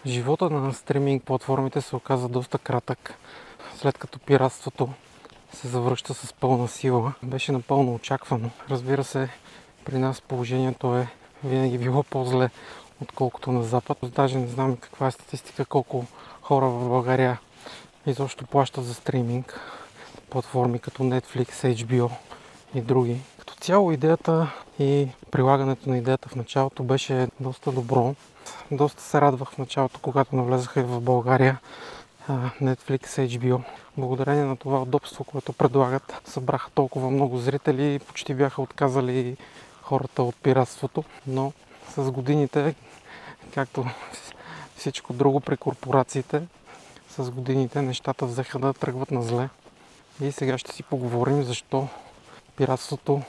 Живота на стриминг платформите се оказа доста кратък, след като пиратството се завръща с пълна сила. Беше напълно очаквано. Разбира се, при нас положението е винаги било по-зле, отколкото на Запад. Даже не знам каква е статистика, колко хора в България изобщо плащат за стриминг платформи като Netflix, HBO и други. Като цяло идеята и прилагането на идеята в началото беше доста добро. Доста се радвах в началото, когато навлезаха и в България Netflix, HBO. Благодарение на това удобство, което предлагат, събраха толкова много зрители и почти бяха отказали хората от пиратството. Но с годините, както всичко друго при корпорациите, с годините нещата взеха да тръгват на зле. И сега ще си поговорим защо пиратството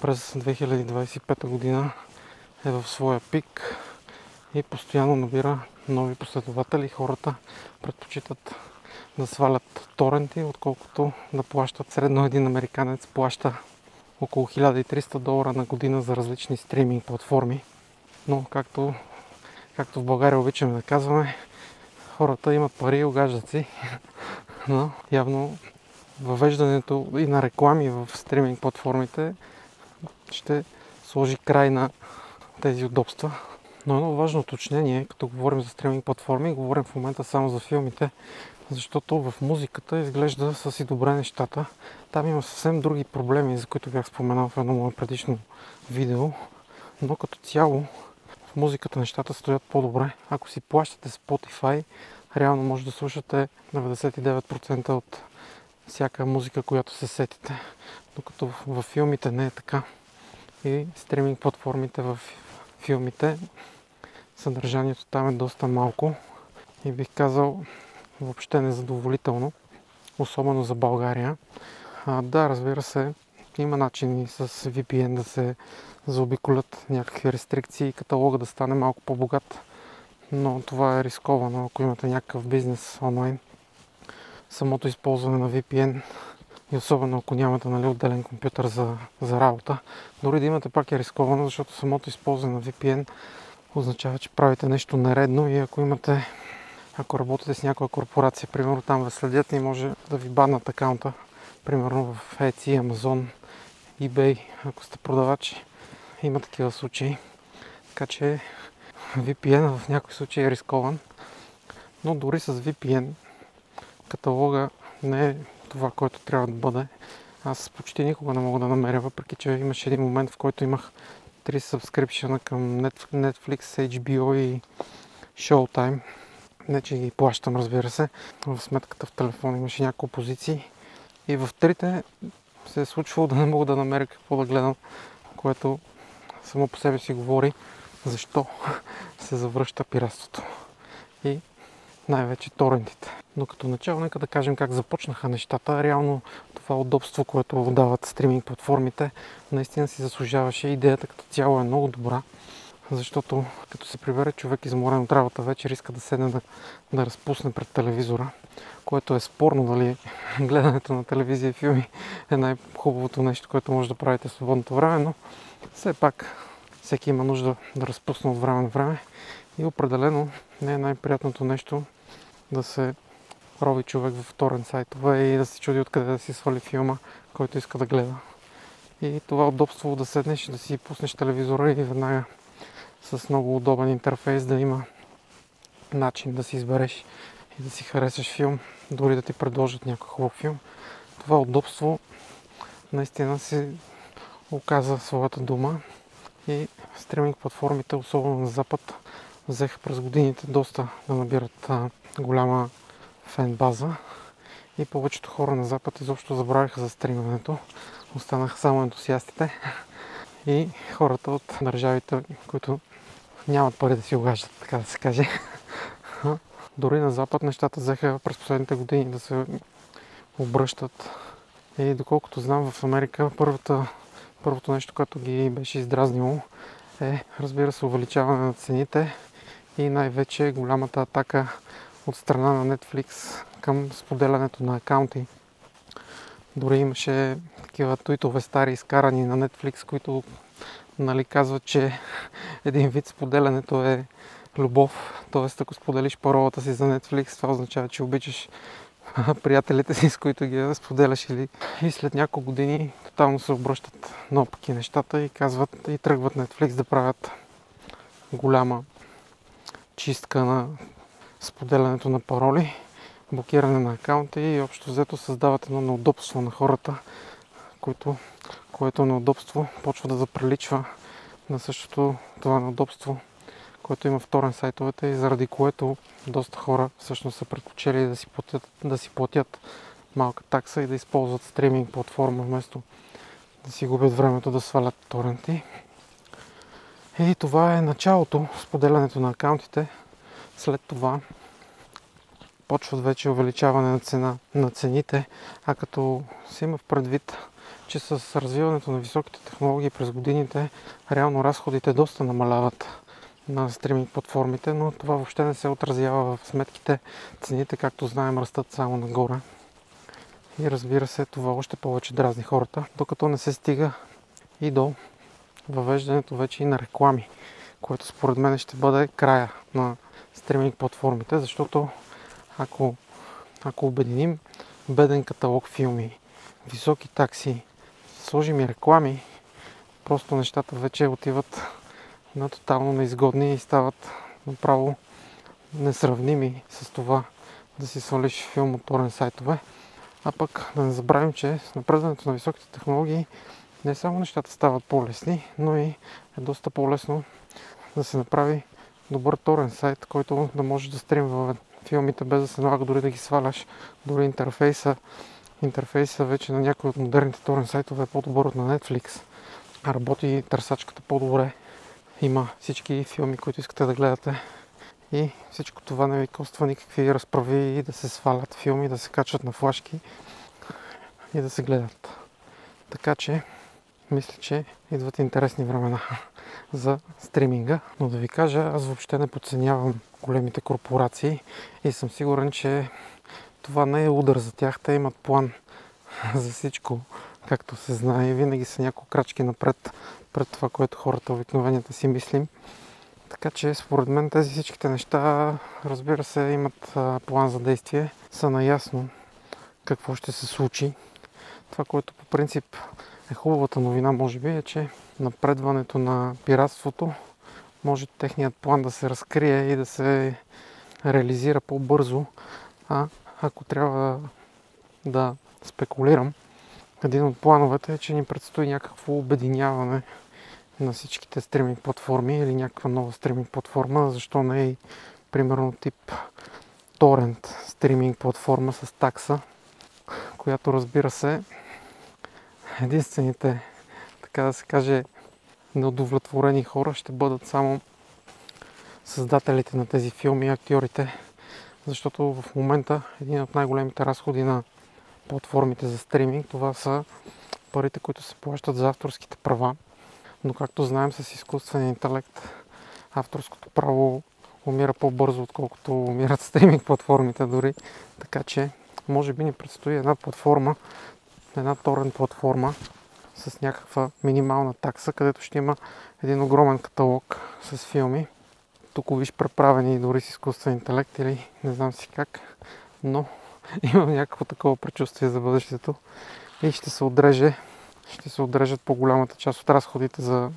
през 2025 година е в своя пик и постоянно набира нови последователи. Хората предпочитат да свалят торенти, отколкото да плащат. Средно един американец плаща около $1300 на година за различни стриминг платформи. Но както в България обичаме да казваме, хората имат пари и огаждат си. Но явно въвеждането и на реклами в стриминг платформите ще сложи край на тези удобства. Но едно важно уточнение, като говорим за стриминг платформи, говорим в момента само за филмите, защото в музиката изглежда са си добре нещата. Там има съвсем други проблеми, за които бях споменал в едно мое предишно видео, но като цяло в музиката нещата стоят по-добре. Ако си плащате Spotify, реално може да слушате 99% от всяка музика, която се сетите. Докато във филмите не е така. И стриминг платформите в филмите, съдържанието там е доста малко и бих казал въобще незадоволително, особено за България. Да, разбира се, има начини с VPN да се заобиколят някакви рестрикции и каталога да стане малко по-богат, но това е рисковано, ако имате някакъв бизнес онлайн. Самото използване на VPN и особено ако нямате отделен компютър за работа, дори да имате, пак е рисковано, защото самото използване на VPN означава, че правите нещо нередно и ако работите с някоя корпорация, примерно там ви следят и може да ви баннат акаунта, примерно в Etsy, Amazon, eBay, ако сте продавачи. Има такива случаи. Така че VPN в някои случаи е рискован, но дори с VPN каталога не е това, което трябва да бъде. Аз почти никога не мога да намеря, въпреки че имаше един момент, в който имах 3 сабскрипшена към Netflix, HBO и Showtime. Не, че ги плащам, разбира се. В сметката в телефона имаше няколко позиции. И в трите се е случвало да не мога да намеря какво да гледам, което само по себе си говори защо се завръща пиратството. И най-вече торентите. Но като начало, нека да кажем как започнаха нещата. Реално това удобство, което дават стриминг платформите, наистина си заслужаваше. Идеята като цяло е много добра, защото като се прибере човек изморен от работа вечер, иска да седне да разпусне пред телевизора, което е спорно дали гледането на телевизия и филми е най-хубавото нещо, което може да правите в свободното време, но все пак всеки има нужда да разпусне от време на време и определено не е най-приятното нещо да се рови човек в торент сайтове и да се чуди откъде да си свали филма, който иска да гледа. И това удобство да седнеш и да си пуснеш телевизора и веднага с много удобен интерфейс да има начин да си избереш и да си харесаш филм, дори да ти предложат някой хубав филм. Това удобство наистина си оказа своята дума и стриминг платформите, особено на Запад, взеха през годините доста да набират голяма фен база и повечето хора на Запад изобщо забравиха за стримането. Останаха само ентусиастите и хората от държавите, които нямат пари да си огаждат, така да се каже. Дори на Запад нещата взеха през последните години да се обръщат. И доколкото знам, в Америка първото нещо, което ги беше издразнило е, разбира се, увеличаване на цените и най-вече голямата атака от страна на Netflix към споделянето на акаунти. Дори имаше такива туитове стари изкарани на Netflix, които казват, че един вид споделянето е любов. Тоест, ако споделиш паролата си за Netflix, това означава, че обичаш приятелите си, с които ги споделяш, и след няколко години тотално се обръщат наопаки нещата и казват и тръгват Netflix да правят голяма чистка на споделянето на пароли, блокиране на акаунти и общо взето създават едно неудобство на хората, което неудобство почва да заприличва на същото това неудобство, което има в торент сайтовете, и заради което доста хора всъщност са предпочели да си платят малка такса и да използват стриминг платформа, вместо да си губят времето да свалят торенти. И това е началото, споделянето на акаунтите. След това почват вече увеличаване на цените, а като се има в предвид, че с развиването на високите технологии през годините реално разходите доста намаляват на стриминг платформите, но това въобще не се отразява в сметките. Цените, както знаем, растат само нагоре. И разбира се, това още повече дразни хората, докато не се стига и до въвеждането вече и на реклами, което според мен ще бъде края на стриминг платформите, защото ако обединим беден каталог филми, високи такси, сложим и реклами, просто нещата вече отиват на тотално неизгодни и стават направо несравними с това да си свалиш филм от торент сайтове. А пък да не забравим, че с напредването на високите технологии не само нещата стават по-лесни, но и е доста по-лесно да се направи добър торент сайт, който да може да стримва филмите без да се налага дори да ги сваляш. Дори интерфейса вече на някои от модерните торент сайтове е по-добър от на Netflix. Работи търсачката по-добре. Има всички филми, които искате да гледате. И всичко това не ви коства никакви разправи и да се свалят филми, да се качват на флашки и да се гледат. Така че, мисля, че идват интересни времена за стриминга. Но да ви кажа, аз въобще не подценявам големите корпорации и съм сигурен, че това не е удар за тях. Те имат план за всичко, както се знае. Винаги са няколко крачки напред пред това, което хората обикновените си мислим. Така че според мен тези всичките неща, разбира се, имат план за действие, са наясно какво ще се случи. Това, което по принцип е хубавата новина, може би, е, че напредването на пиратството може техният план да се разкрие и да се реализира по-бързо. А ако трябва да спекулирам, един от плановете е, че ни предстои някакво обединяване на всичките стриминг платформи или някаква нова стриминг платформа. Защо не и примерно тип торент стриминг платформа с такса, която, разбира се, единствените, така да се каже, неудовлетворени хора ще бъдат само създателите на тези филми и актьорите, защото в момента един от най-големите разходи на платформите за стриминг, това са парите, които се плащат за авторските права. Но както знаем, с изкуствения интелект авторското право умира по-бързо, отколкото умират стриминг платформите дори. Така че, може би ни предстои една платформа, една торент платформа с някаква минимална такса, където ще има един огромен каталог с филми. Тук виж преправени дори с изкуствен интелект или не знам си как, но имам някакво такова предчувствие за бъдещето и ще се отрежат по-голямата част от разходите за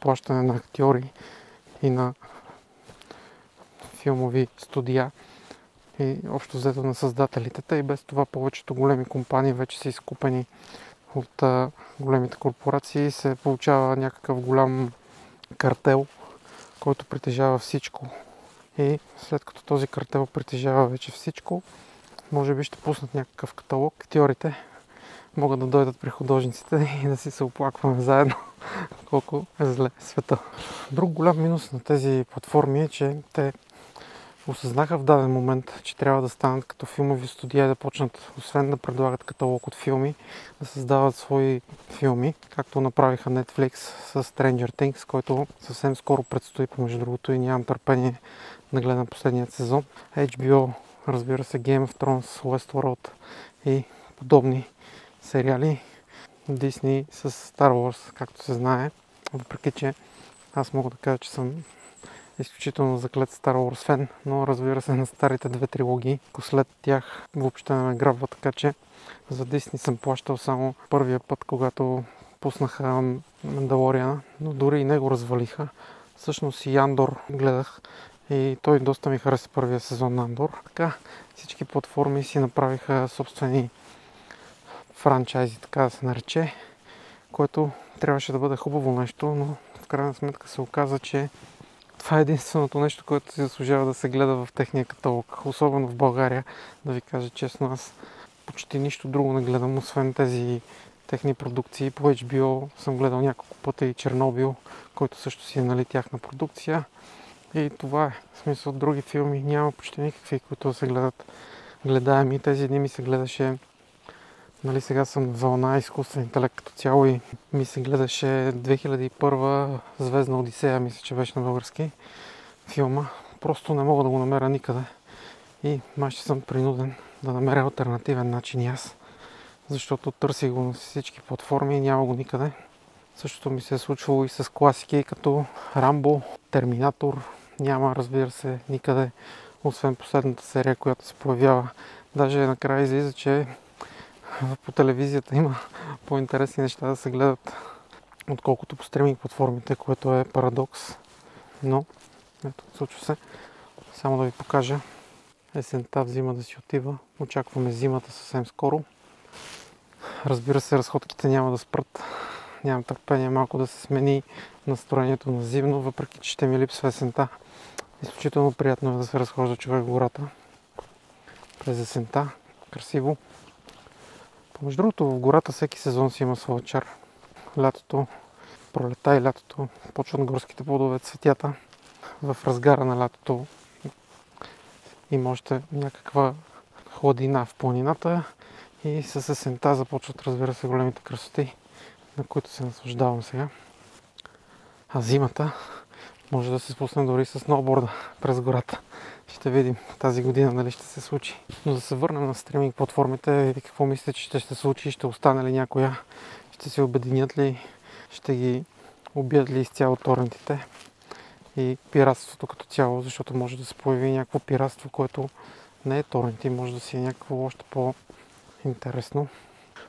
плащане на актьори и на филмови студия и общо взето на създателите. Те и без това повечето големи компании вече са изкупени от големите корпорации и се получава някакъв голям картел, който притежава всичко. И след като този картел притежава вече всичко, може би ще пуснат някакъв каталог. Актьорите могат да дойдат при художниците и да си се оплакваме заедно колко е зле света. Друг голям минус на тези платформи е, че те осъзнаха в даден момент, че трябва да станат като филмови студия и да почнат, освен да предлагат каталог от филми, да създават свои филми, както направиха Netflix с Stranger Things, който съвсем скоро предстои, помежду другото, и нямам търпение да гледам последният сезон. HBO, разбира се, Game of Thrones, Westworld и подобни сериали. Disney с Star Wars, както се знае. Въпреки че аз мога да кажа, че съм изключително заклет Star Wars фен, но разбира се на старите две трилогии. След тях въобще не ме грабва, така че за Disney съм плащал само първия път, когато пуснаха Мандалориана, но дори и него развалиха. Всъщност и Андор гледах и той доста ми хареса първия сезон на Андор. Така всички платформи си направиха собствени франчайзи, така да се нарече, което трябваше да бъде хубаво нещо, но в крайна сметка се оказа, че това е единственото нещо, което си заслужава да се гледа в техния каталог. Особено в България, да ви кажа честно, аз почти нищо друго не гледам, освен тези техни продукции. По HBO съм гледал няколко пъти и Чернобил, който също си е тяхна продукция. И това е. В смисъл, други филми няма почти никакви, които да се гледат гледаеми. Тези дни ми се гледаше, сега съм на вълна изкуствен интелект като цяло и ми се гледаше 2001 Звездна Одисея, мисля, че беше на български филма. Просто не мога да го намеря никъде и май ще съм принуден да намеря алтернативен начин и аз, защото търсих го на всички платформи и няма го никъде. Същото ми се е случвало и с класики като Рамбо, Терминатор. Няма, разбира се, никъде, освен последната серия, която се появява. Даже накрая излиза, че по телевизията има по-интересни неща да се гледат, отколкото по стриминг платформите, което е парадокс. Но, ето, случва се. Само да ви покажа. Есента взима да си отива. Очакваме зимата съвсем скоро. Разбира се, разходките няма да спрат. Нямам търпение малко да се смени настроението на зимно, въпреки че ще ми липсва есента. Изключително приятно е да се разхожда човек в гората през есента. Красиво. Помежду другото, в гората всеки сезон си има своя чар. Лятото, пролета и лятото почват горските плодове, цветята. В разгара на лятото има още някаква хладина в планината и с есента започват, разбира се, големите красоти, на които се наслаждавам сега. А зимата може да се спусне дори с сноуборда през гората. Ще видим тази година дали ще се случи. Но да се върнем на стриминг платформите, какво мислите, че ще се случи? Ще остане ли някоя? Ще се обединят ли? Ще ги убият ли изцяло торрентите? И пиратството като цяло, защото може да се появи някакво пиратство, което не е торренти, може да си е някакво още по-интересно.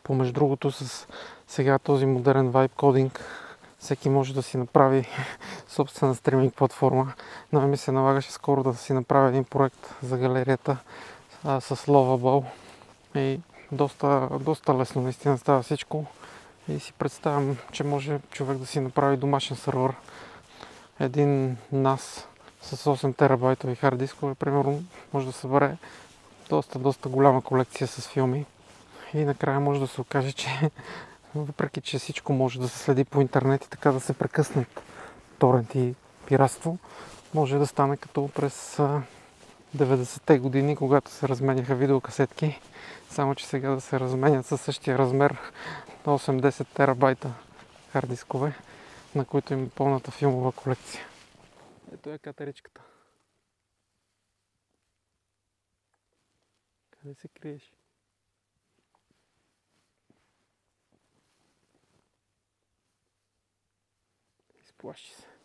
Помежду другото, с сега този модерен вайб кодинг, всеки може да си направи собствена стриминг платформа. Но ми се налагаше скоро да си направя един проект за галерията с Lovable. И доста лесно наистина става всичко. И си представям, че може човек да си направи домашен сървър. Един NAS с 8 терабайтови хард дискове, примерно, може да събере доста голяма колекция с филми. И накрая може да се окаже, че въпреки че всичко може да се следи по интернет и така да се прекъснат торент и пиратство, може да стане като през 90-те години, когато се разменяха видеокасетки, само че сега да се разменят със същия размер на 8-10 терабайта хард дискове, на които има пълната филмова колекция. Ето е катеричката. Къде се криеш? Изплаши се.